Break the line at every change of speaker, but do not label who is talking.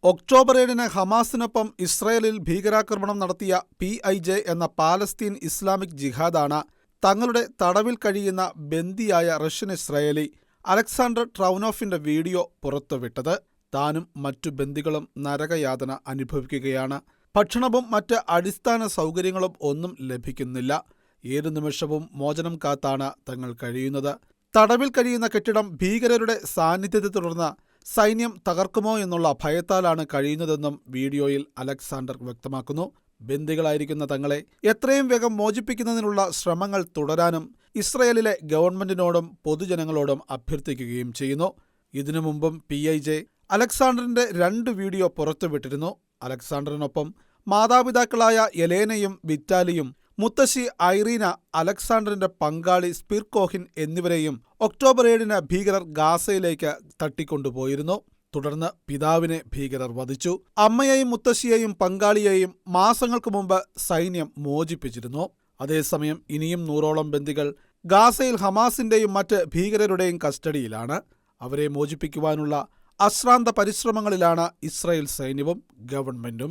October 7-ന് ഹമാസിനൊപ്പം ഇസ്രയേലിൽ ഭീകരാക്രമണം നടത്തിയ PIJ എന്ന പാലസ്തീൻ ഇസ്ലാമിക് ജിഹാദാണ് തങ്ങളുടെ തടവിൽ കഴിയുന്ന ബന്ദിയായ റഷ്യൻ ഇസ്രായേലി അലക്സാണ്ടർ ട്രൗനോഫിന്റെ വീഡിയോ പുറത്തുവിട്ടത്. താനും മറ്റു ബന്ദികളും നരകയാതന അനുഭവിക്കുകയാണ്. ഭക്ഷണവും മറ്റ് അടിസ്ഥാന സൗകര്യങ്ങളും ഒന്നും ലഭിക്കുന്നില്ല. ഏതു നിമിഷവും മോചനം കാത്താണ് തങ്ങൾ കഴിയുന്നത്. തടവിൽ കഴിയുന്ന കെട്ടിടം ഭീകരരുടെ സാന്നിധ്യത്തെ തുടർന്ന് സൈന്യം തകർക്കുമോ എന്നുള്ള ഭയത്താലാണ് കഴിയുന്നതെന്നും വീഡിയോയിൽ അലക്സാണ്ടർ വ്യക്തമാക്കുന്നു. ബന്ദികളായിരിക്കുന്ന തങ്ങളെ എത്രയും വേഗം മോചിപ്പിക്കുന്നതിനുള്ള ശ്രമങ്ങൾ തുടരാനും ഇസ്രയേലിലെ ഗവൺമെന്റിനോടും പൊതുജനങ്ങളോടും അഭ്യർത്ഥിക്കുകയും ചെയ്യുന്നു. ഇതിനു മുമ്പും PIJ അലക്സാണ്ടറിന്റെ 2 വീഡിയോ പുറത്തുവിട്ടിരുന്നു. അലക്സാണ്ടറിനൊപ്പം മാതാപിതാക്കളായ യെലേനയും വിറ്റാലിയും, മുത്തശ്ശി ഐറീന, അലക്സാണ്ടറിന്റെ പങ്കാളി സ്പിർ കോഹിൻ എന്നിവരെയും ഒക്ടോബർ 7-ന് ഭീകരർ ഗാസയിലേക്ക് തട്ടിക്കൊണ്ടുപോയിരുന്നു. തുടർന്ന് പിതാവിനെ ഭീകരർ വധിച്ചു. അമ്മയെയും മുത്തശ്ശിയെയും പങ്കാളിയെയും മാസങ്ങൾക്ക് മുമ്പ് സൈന്യം മോചിപ്പിച്ചിരുന്നു. അതേസമയം ഇനിയും 100ഓളം ബന്ദികൾ ഗാസയിൽ ഹമാസിന്റെയും മറ്റ് ഭീകരരുടെയും കസ്റ്റഡിയിലാണ്. അവരെ മോചിപ്പിക്കുവാനുള്ള അശ്രാന്ത പരിശ്രമങ്ങളിലാണ് ഇസ്രായേൽ സൈന്യവും ഗവൺമെന്റും.